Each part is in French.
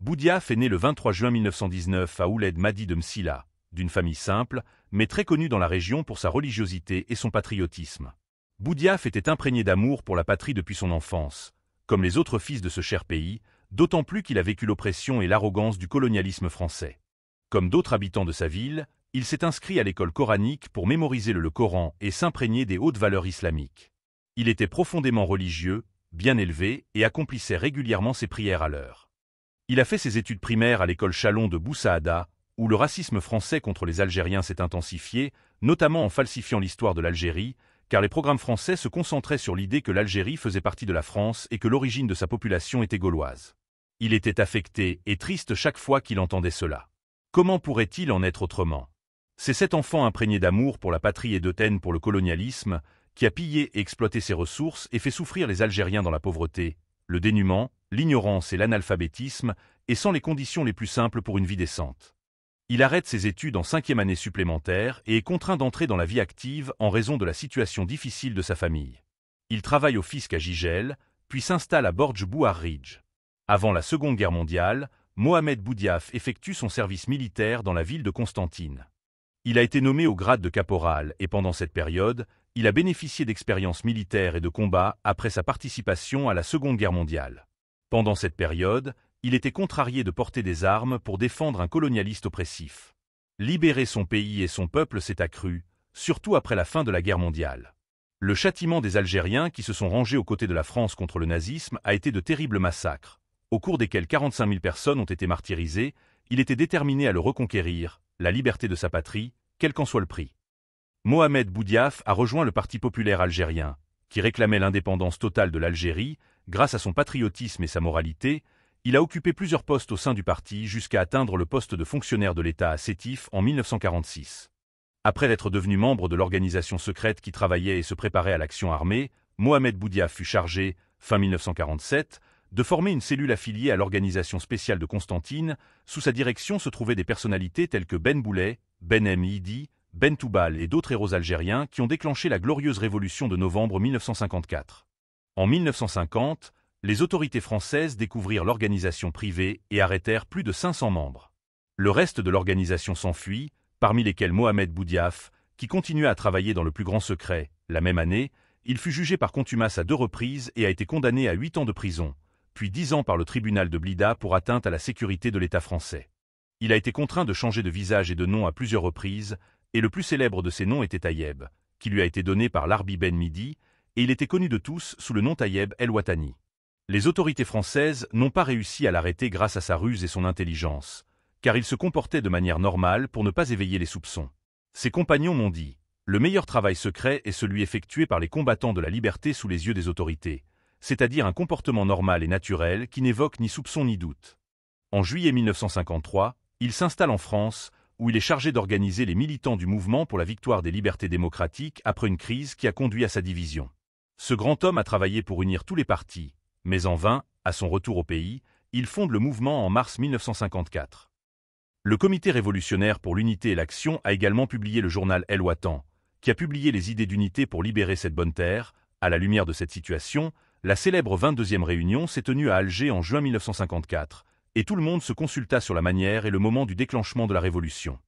Boudiaf est né le 23 juin 1919 à Ouled Madi de Msila, d'une famille simple, mais très connue dans la région pour sa religiosité et son patriotisme. Boudiaf était imprégné d'amour pour la patrie depuis son enfance, comme les autres fils de ce cher pays, d'autant plus qu'il a vécu l'oppression et l'arrogance du colonialisme français. Comme d'autres habitants de sa ville, il s'est inscrit à l'école coranique pour mémoriser le Coran et s'imprégner des hautes valeurs islamiques. Il était profondément religieux, bien élevé et accomplissait régulièrement ses prières à l'heure. Il a fait ses études primaires à l'école Chalon de Boussaada, où le racisme français contre les Algériens s'est intensifié, notamment en falsifiant l'histoire de l'Algérie, car les programmes français se concentraient sur l'idée que l'Algérie faisait partie de la France et que l'origine de sa population était gauloise. Il était affecté et triste chaque fois qu'il entendait cela. Comment pourrait-il en être autrement? C'est cet enfant imprégné d'amour pour la patrie et de haine pour le colonialisme qui a pillé et exploité ses ressources et fait souffrir les Algériens dans la pauvreté, le dénuement, l'ignorance et l'analphabétisme, et sans les conditions les plus simples pour une vie décente. Il arrête ses études en 5e année supplémentaire et est contraint d'entrer dans la vie active en raison de la situation difficile de sa famille. Il travaille au fisc à Gigel, puis s'installe à Borj Bouharridj. Avant la Seconde Guerre mondiale, Mohamed Boudiaf effectue son service militaire dans la ville de Constantine. Il a été nommé au grade de caporal et pendant cette période, il a bénéficié d'expériences militaires et de combats après sa participation à la Seconde Guerre mondiale. Pendant cette période, il était contrarié de porter des armes pour défendre un colonialiste oppressif. Libérer son pays et son peuple s'est accru, surtout après la fin de la guerre mondiale. Le châtiment des Algériens qui se sont rangés aux côtés de la France contre le nazisme a été de terribles massacres, au cours desquels 45 000 personnes ont été martyrisées. Il était déterminé à le reconquérir, la liberté de sa patrie, quel qu'en soit le prix. Mohamed Boudiaf a rejoint le Parti populaire algérien, qui réclamait l'indépendance totale de l'Algérie. Grâce à son patriotisme et sa moralité, il a occupé plusieurs postes au sein du parti jusqu'à atteindre le poste de fonctionnaire de l'État à Sétif en 1946. Après être devenu membre de l'organisation secrète qui travaillait et se préparait à l'action armée, Mohamed Boudiaf fut chargé, fin 1947, de former une cellule affiliée à l'organisation spéciale de Constantine. Sous sa direction se trouvaient des personnalités telles que Ben Boulay, Ben M. Idi, Ben Toubal et d'autres héros algériens qui ont déclenché la glorieuse révolution de novembre 1954. En 1950, les autorités françaises découvrirent l'organisation privée et arrêtèrent plus de 500 membres. Le reste de l'organisation s'enfuit, parmi lesquels Mohamed Boudiaf, qui continua à travailler dans le plus grand secret. La même année, il fut jugé par contumace à 2 reprises et a été condamné à 8 ans de prison, puis 10 ans par le tribunal de Blida pour atteinte à la sécurité de l'État français. Il a été contraint de changer de visage et de nom à plusieurs reprises, et le plus célèbre de ces noms était Tayeb, qui lui a été donné par l'Arbi Ben Midi, et il était connu de tous sous le nom Tayeb El-Watani. Les autorités françaises n'ont pas réussi à l'arrêter grâce à sa ruse et son intelligence, car il se comportait de manière normale pour ne pas éveiller les soupçons. Ses compagnons m'ont dit « Le meilleur travail secret est celui effectué par les combattants de la liberté sous les yeux des autorités, c'est-à-dire un comportement normal et naturel qui n'évoque ni soupçon ni doute. » En juillet 1953, il s'installe en France, où il est chargé d'organiser les militants du mouvement pour la victoire des libertés démocratiques après une crise qui a conduit à sa division. Ce grand homme a travaillé pour unir tous les partis, mais en vain. À son retour au pays, il fonde le mouvement en mars 1954. Le Comité révolutionnaire pour l'unité et l'action a également publié le journal El Watan, qui a publié les idées d'unité pour libérer cette bonne terre. À la lumière de cette situation, la célèbre 22e réunion s'est tenue à Alger en juin 1954, et tout le monde se consulta sur la manière et le moment du déclenchement de la révolution.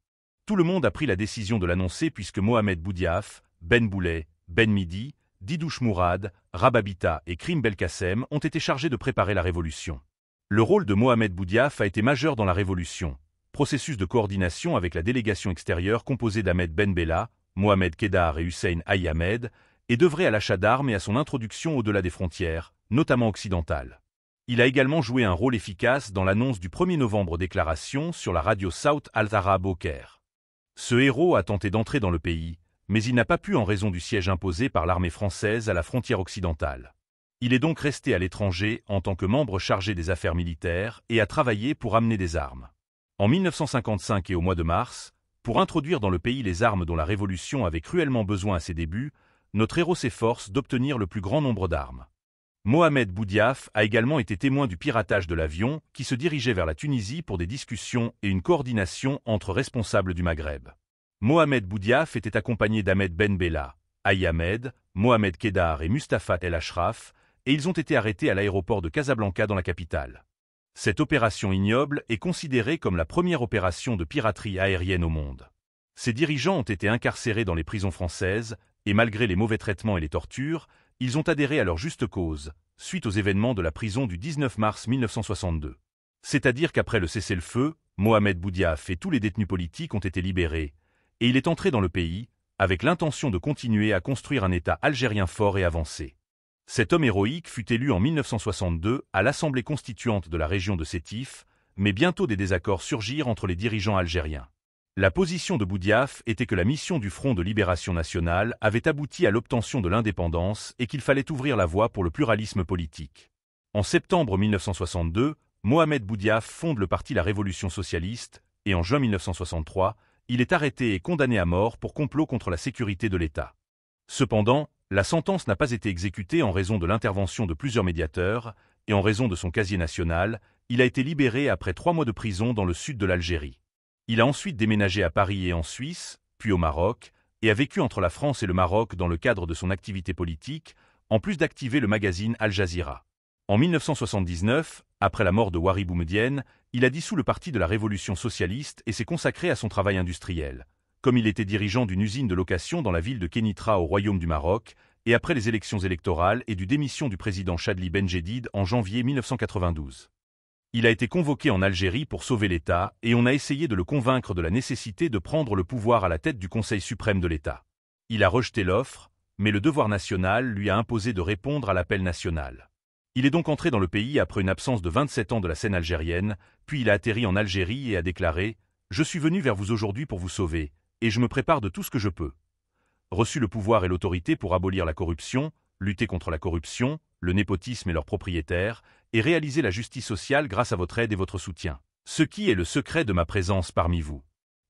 Tout le monde a pris la décision de l'annoncer puisque Mohamed Boudiaf, Ben Boulay, Ben Midi, Didouche Mourad, Rababita et Krim Belkacem ont été chargés de préparer la révolution. Le rôle de Mohamed Boudiaf a été majeur dans la révolution, processus de coordination avec la délégation extérieure composée d'Ahmed Ben Bella, Mohamed Kedar et Hussein Aï Ahmed, et d'œuvrer à l'achat d'armes et à son introduction au-delà des frontières, notamment occidentales. Il a également joué un rôle efficace dans l'annonce du 1er novembre déclaration sur la radio Saut Al-Arab au Caire. Ce héros a tenté d'entrer dans le pays, mais il n'a pas pu en raison du siège imposé par l'armée française à la frontière occidentale. Il est donc resté à l'étranger en tant que membre chargé des affaires militaires et a travaillé pour amener des armes. En 1955 et au mois de mars, pour introduire dans le pays les armes dont la révolution avait cruellement besoin à ses débuts, notre héros s'efforce d'obtenir le plus grand nombre d'armes. Mohamed Boudiaf a également été témoin du piratage de l'avion qui se dirigeait vers la Tunisie pour des discussions et une coordination entre responsables du Maghreb. Mohamed Boudiaf était accompagné d'Ahmed Ben Bella, Aï Ahmed, Mohamed Kedar et Mustapha El Ashraf, et ils ont été arrêtés à l'aéroport de Casablanca dans la capitale. Cette opération ignoble est considérée comme la première opération de piraterie aérienne au monde. Ses dirigeants ont été incarcérés dans les prisons françaises, et malgré les mauvais traitements et les tortures, ils ont adhéré à leur juste cause, suite aux événements de la prison du 19 mars 1962. C'est-à-dire qu'après le cessez-le-feu, Mohamed Boudiaf et tous les détenus politiques ont été libérés, et il est entré dans le pays, avec l'intention de continuer à construire un État algérien fort et avancé. Cet homme héroïque fut élu en 1962 à l'Assemblée constituante de la région de Sétif, mais bientôt des désaccords surgirent entre les dirigeants algériens. La position de Boudiaf était que la mission du Front de Libération Nationale avait abouti à l'obtention de l'indépendance et qu'il fallait ouvrir la voie pour le pluralisme politique. En septembre 1962, Mohamed Boudiaf fonde le parti La Révolution Socialiste, et en juin 1963, il est arrêté et condamné à mort pour complot contre la sécurité de l'État. Cependant, la sentence n'a pas été exécutée en raison de l'intervention de plusieurs médiateurs, et en raison de son casier national, il a été libéré après 3 mois de prison dans le sud de l'Algérie. Il a ensuite déménagé à Paris et en Suisse, puis au Maroc, et a vécu entre la France et le Maroc dans le cadre de son activité politique, en plus d'activer le magazine Al Jazeera. En 1979, après la mort de Houari Boumedienne, il a dissous le parti de la Révolution socialiste et s'est consacré à son travail industriel. Comme il était dirigeant d'une usine de location dans la ville de Kénitra au Royaume du Maroc, et après les élections électorales et du démission du président Chadli Benjedid en janvier 1992. Il a été convoqué en Algérie pour sauver l'État et on a essayé de le convaincre de la nécessité de prendre le pouvoir à la tête du Conseil suprême de l'État. Il a rejeté l'offre, mais le devoir national lui a imposé de répondre à l'appel national. Il est donc entré dans le pays après une absence de 27 ans de la scène algérienne, puis il a atterri en Algérie et a déclaré « Je suis venu vers vous aujourd'hui pour vous sauver, et je me prépare de tout ce que je peux. » Reçu le pouvoir et l'autorité pour abolir la corruption, lutter contre la corruption, le népotisme et leurs propriétaires, et réaliser la justice sociale grâce à votre aide et votre soutien. Ce qui est le secret de ma présence parmi vous.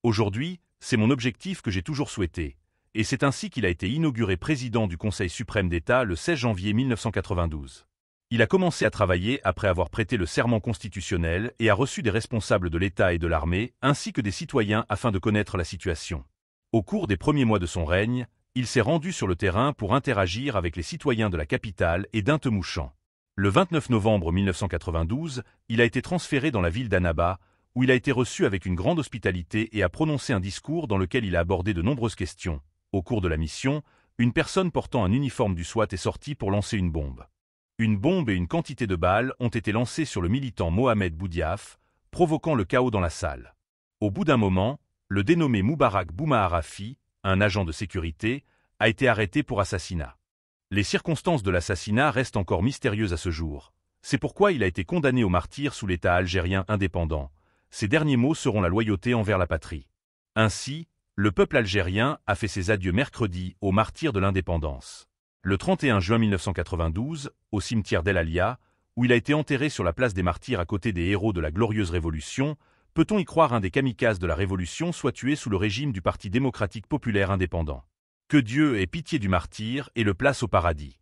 Aujourd'hui, c'est mon objectif que j'ai toujours souhaité, et c'est ainsi qu'il a été inauguré président du Conseil suprême d'État le 16 janvier 1992. Il a commencé à travailler après avoir prêté le serment constitutionnel et a reçu des responsables de l'État et de l'armée, ainsi que des citoyens afin de connaître la situation. Au cours des premiers mois de son règne, il s'est rendu sur le terrain pour interagir avec les citoyens de la capitale et d'Intemouchan. Le 29 novembre 1992, il a été transféré dans la ville d'Annaba, où il a été reçu avec une grande hospitalité et a prononcé un discours dans lequel il a abordé de nombreuses questions. Au cours de la mission, une personne portant un uniforme du SWAT est sortie pour lancer une bombe. Une bombe et une quantité de balles ont été lancées sur le militant Mohamed Boudiaf, provoquant le chaos dans la salle. Au bout d'un moment, le dénommé Moubarak Boumaharafi, un agent de sécurité, a été arrêté pour assassinat. Les circonstances de l'assassinat restent encore mystérieuses à ce jour. C'est pourquoi il a été condamné au martyre sous l'État algérien indépendant. Ses derniers mots seront la loyauté envers la patrie. Ainsi, le peuple algérien a fait ses adieux mercredi aux martyrs de l'indépendance. Le 31 juin 1992, au cimetière d'El Alia, où il a été enterré sur la place des martyrs à côté des héros de la glorieuse Révolution, peut-on y croire un des kamikazes de la Révolution soit tué sous le régime du Parti démocratique populaire indépendant. Que Dieu ait pitié du martyr et le place au paradis.